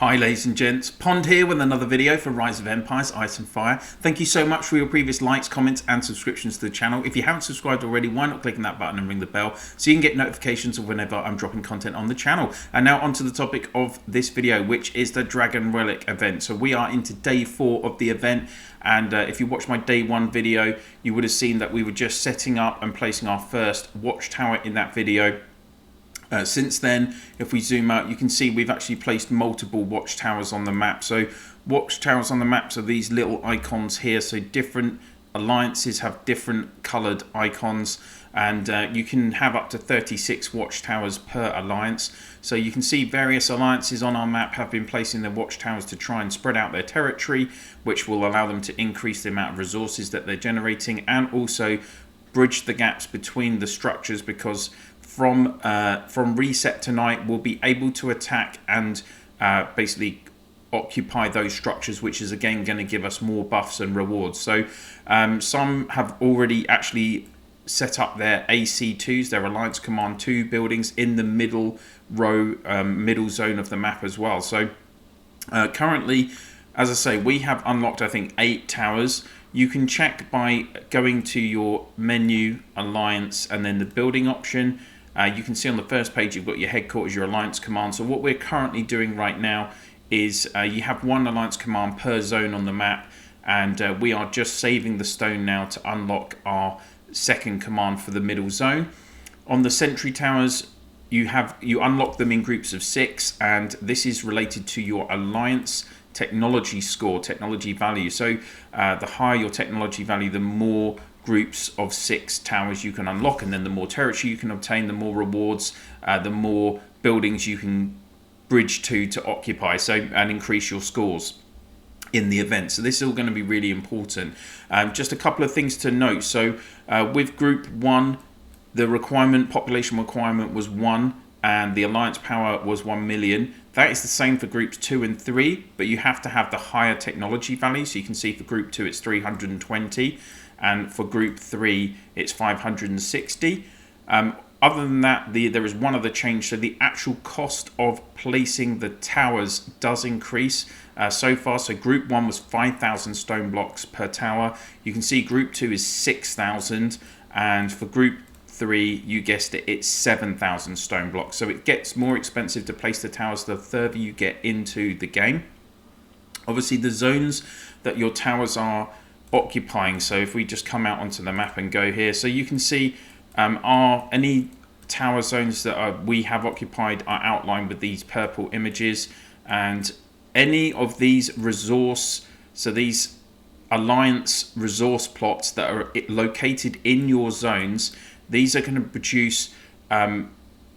Hi ladies and gents, Pond here with another video for Rise of Empires, Ice and Fire. Thank you so much for your previous likes, comments and subscriptions to the channel. If you haven't subscribed already, why not click on that button and ring the bell so you can get notifications of whenever I'm dropping content on the channel. And now onto the topic of this video, which is the Dragon Relic event. So we are into day 4 of the event, and if you watched my day 1 video, you would have seen that we were just setting up and placing our first watchtower in that video. Since then, if we zoom out, you can see we've actually placed multiple watchtowers on the map. So watchtowers on the maps are these little icons here. So different alliances have different colored icons, and you can have up to 36 watchtowers per alliance. So you can see various alliances on our map have been placing their watchtowers to try and spread out their territory, which will allow them to increase the amount of resources that they're generating, and also bridge the gaps between the structures, because from reset tonight we'll be able to attack and basically occupy those structures, which is again going to give us more buffs and rewards. So some have already actually set up their AC2s, their Alliance Command 2 buildings, in the middle row, middle zone of the map as well. So currently, as I say, we have unlocked I think 8 towers. You can check by going to your menu, Alliance, and then the building option. You can see on the first page you've got your headquarters, your Alliance Command. So what we're currently doing right now is you have one Alliance Command per zone on the map, and we are just saving the stone now to unlock our second command for the middle zone. On the sentry towers, you unlock them in groups of 6, and this is related to your Alliance technology score, technology value. So the higher your technology value, the more groups of 6 towers you can unlock, and then the more territory you can obtain, the more rewards, the more buildings you can bridge to occupy, so and increase your scores in the event. So this is all going to be really important. Just a couple of things to note. So with group 1, the population requirement was 1, and the alliance power was 1 million. That is the same for groups 2 and 3, but you have to have the higher technology value. So you can see for group 2 it's 320, and for group 3 it's 560. Other than that, there is one other change. So the actual cost of placing the towers does increase so far. So group 1 was 5,000 stone blocks per tower. You can see group 2 is 6,000, and for group 3, you guessed it, it's 7,000 stone blocks. So it gets more expensive to place the towers the further you get into the game. Obviously, the zones that your towers are occupying, so if we just come out onto the map and go here, so you can see any tower zones that we have occupied are outlined with these purple images, and any of these these alliance resource plots that are located in your zones, these are going to produce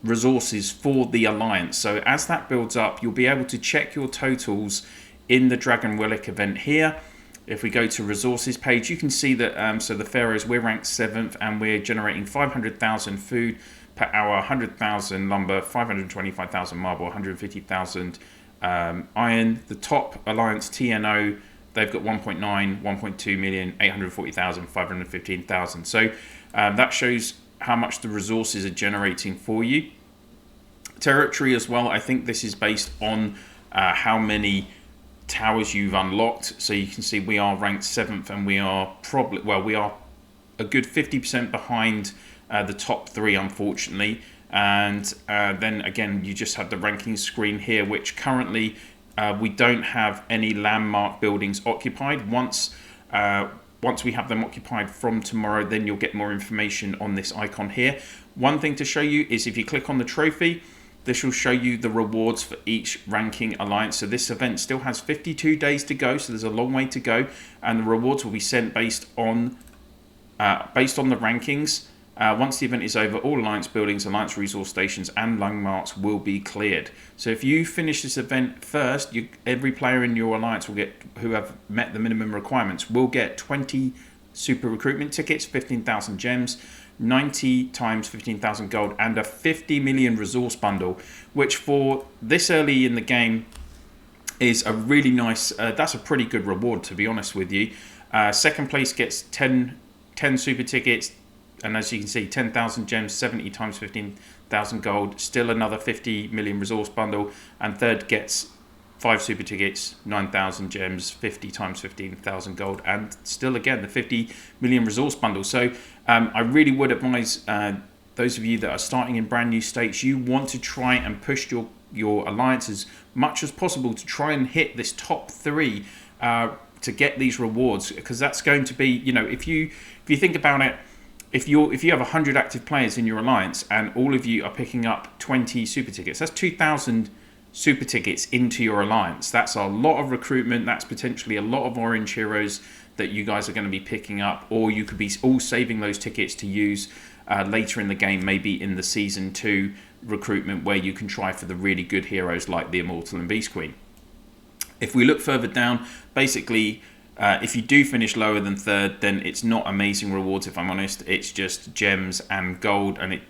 resources for the alliance. So as that builds up, you'll be able to check your totals in the Dragon Relic event here. If we go to resources page, you can see that so the Pharaohs, we're ranked 7th, and we're generating 500,000 food per hour, 100,000 lumber, 525,000 marble, 150,000 iron. The top alliance TNO, they've got 1.9, 1.2 million, 840,000, 515,000. So that shows how much the resources are generating for you. Territory as well, I think this is based on how many towers you've unlocked. So you can see we are ranked 7th, and we are a good 50% behind the top 3, unfortunately. And then again, you just have the ranking screen here, which currently we don't have any landmark buildings occupied. Once we have them occupied from tomorrow, then you'll get more information on this icon here. One thing to show you is if you click on the trophy, this will show you the rewards for each ranking alliance. So this event still has 52 days to go, so there's a long way to go, and the rewards will be sent based on the rankings. Once the event is over, all alliance buildings, alliance resource stations and landmarks will be cleared. So if you finish this event first, every player in your alliance who have met the minimum requirements will get 20 super recruitment tickets, 15,000 gems, 90 times 15,000 gold, and a 50 million resource bundle, which for this early in the game is a really nice, that's a pretty good reward, to be honest with you. Second place gets 10 super tickets, and as you can see, 10,000 gems, 70 times 15,000 gold, still another 50 million resource bundle, and third gets 5 super tickets, 9,000 gems, 50 times 15,000 gold, and still again the 50 million resource bundle. So I really would advise those of you that are starting in brand new states, you want to try and push your alliance as much as possible to try and hit this top 3 to get these rewards, because that's going to be, you know, if you think about it, if you have 100 active players in your alliance and all of you are picking up 20 super tickets, that's 2,000 super tickets into your alliance. That's a lot of recruitment. That's potentially a lot of orange heroes that you guys are going to be picking up, or you could be all saving those tickets to use later in the game, maybe in the season 2 recruitment, where you can try for the really good heroes like the Immortal and Beast Queen. If we look further down, basically if you do finish lower than 3rd, then it's not amazing rewards, if I'm honest. It's just gems and gold, and it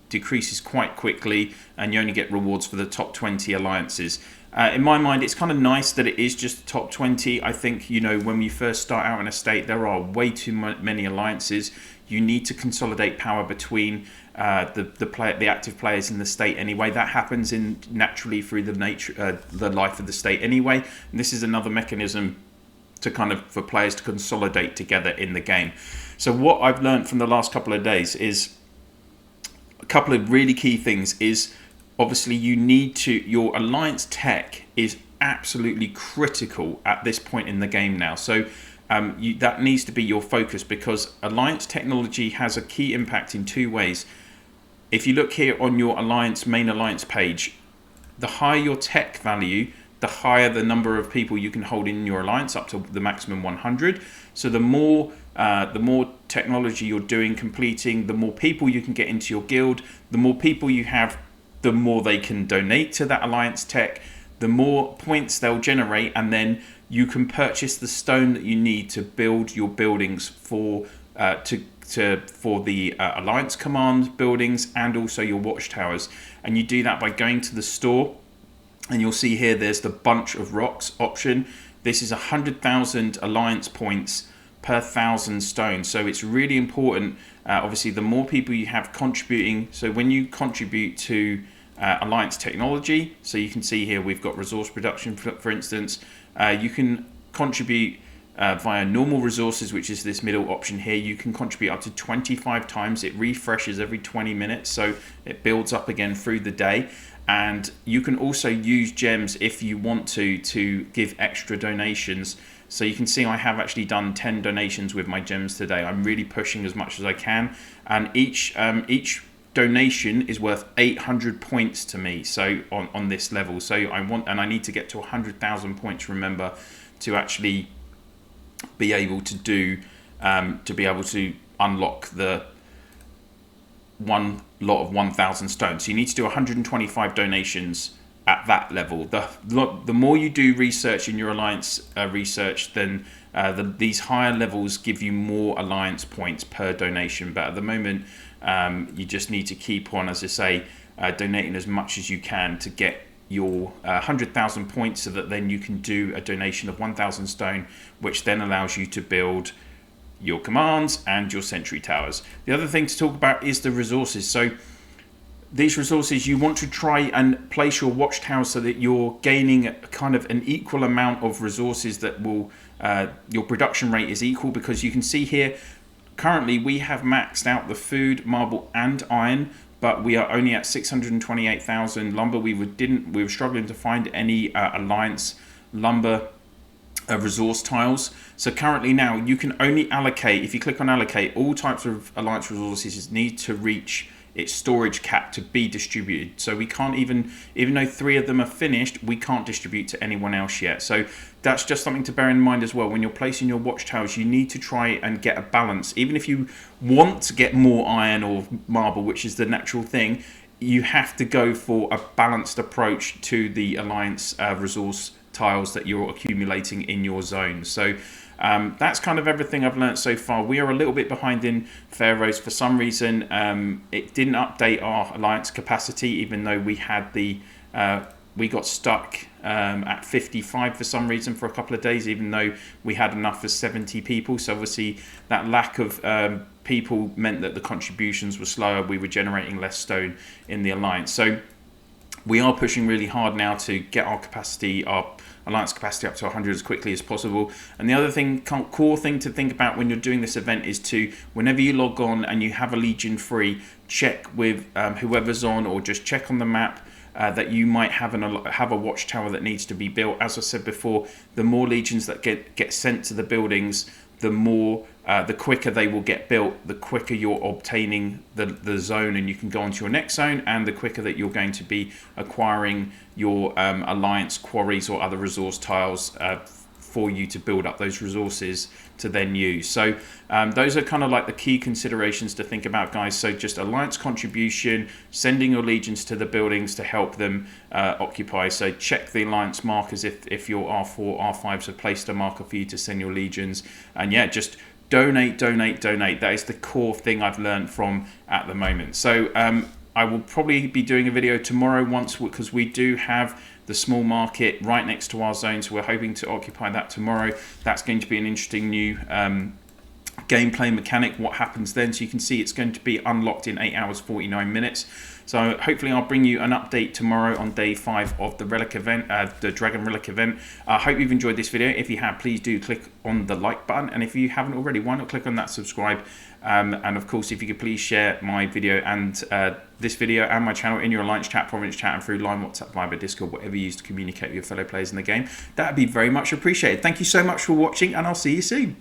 decreases quite quickly, and you only get rewards for the top 20 alliances. In my mind, it's kind of nice that it is just the top 20. I think, you know, when you first start out in a state, there are way too many alliances. You need to consolidate power between the active players in the state anyway. That happens naturally through the life of the state anyway. And this is another mechanism to for players to consolidate together in the game. So what I've learned from the last couple of days is a couple of really key things. Is obviously you need to, your alliance tech is absolutely critical at this point in the game now. So that needs to be your focus, because alliance technology has a key impact in 2 ways. If you look here on your main alliance page, the higher your tech value, the higher the number of people you can hold in your alliance, up to the maximum 100. So the more technology you're completing, the more people you can get into your guild. The more people you have, the more they can donate to that alliance tech, the more points they'll generate, and then you can purchase the stone that you need to build your buildings for the alliance command buildings, and also your watchtowers. And you do that by going to the store, and you'll see here there's the bunch of rocks option. This is 100,000 alliance points per 1,000 stone. So it's really important. Obviously, the more people you have contributing, so when you contribute to alliance technology, so you can see here we've got resource production, for instance, you can contribute via normal resources, which is this middle option here. You can contribute up to 25 times. It refreshes every 20 minutes, so it builds up again through the day. And you can also use gems if you want to give extra donations. So you can see I have actually done 10 donations with my gems today. I'm really pushing as much as I can, and each donation is worth 800 points to me. So on this level, so I need to get to 100,000 points. Remember, to actually be able to unlock the one lot of 1,000 stones. So you need to do 125 donations at that level. The more you do research in your alliance research, then these higher levels give you more alliance points per donation. But at the moment, you just need to keep on, as I say, donating as much as you can to get your 100,000 points, so that then you can do a donation of 1,000 stone, which then allows you to build your commands and your sentry towers. The other thing to talk about is the resources. So these resources, you want to try and place your watchtowers so that you're gaining an equal amount of resources, that will your production rate is equal, because you can see here currently we have maxed out the food, marble and iron, but we are only at 628,000 lumber. We were struggling to find any alliance lumber resource tiles. So currently now you can only allocate, if you click on allocate, all types of alliance resources need to reach its storage cap to be distributed. So we can't even though 3 of them are finished, we can't distribute to anyone else yet. So that's just something to bear in mind as well. When you're placing your watchtowers, you need to try and get a balance. Even if you want to get more iron or marble, which is the natural thing, you have to go for a balanced approach to the alliance resource tiles that you're accumulating in your zone. So that's kind of everything I've learned so far. We are a little bit behind in Pharaohs. For some reason, it didn't update our alliance capacity, even though we had we got stuck at 55 for some reason for a couple of days, even though we had enough for 70 people. So obviously that lack of people meant that the contributions were slower. We were generating less stone in the alliance. So we are pushing really hard now to get our capacity, our alliance capacity, up to 100 as quickly as possible. And the other thing, core thing to think about when you're doing this event is to, whenever you log on and you have a legion free, check with whoever's on, or just check on the map that you might have a watchtower that needs to be built. As I said before, the more legions that get sent to the buildings, the quicker they will get built, the quicker you're obtaining the zone and you can go on to your next zone, and the quicker that you're going to be acquiring your alliance quarries or other resource tiles for you to build up those resources to then use. So those are kind of like the key considerations to think about, guys. So just alliance contribution, sending your legions to the buildings to help them occupy. So check the alliance markers if your R4, R5s have placed a marker for you to send your legions. And yeah, just donate. That is the core thing I've learned from at the moment. So I will probably be doing a video tomorrow because we do have the small market right next to our zone, so we're hoping to occupy that tomorrow. That's going to be an interesting new gameplay mechanic. What happens then? So you can see it's going to be unlocked in 8 hours 49 minutes. So hopefully I'll bring you an update tomorrow on day 5 of the Relic event, the Dragon Relic event. I hope you've enjoyed this video. If you have, please do click on the like button, and if you haven't already, why not click on that subscribe? And of course, if you could please share my video and this video and my channel in your alliance chat, province chat, and through line, WhatsApp, Viber, Discord, whatever you use to communicate with your fellow players in the game, that would be very much appreciated. Thank you so much for watching, and I'll see you soon.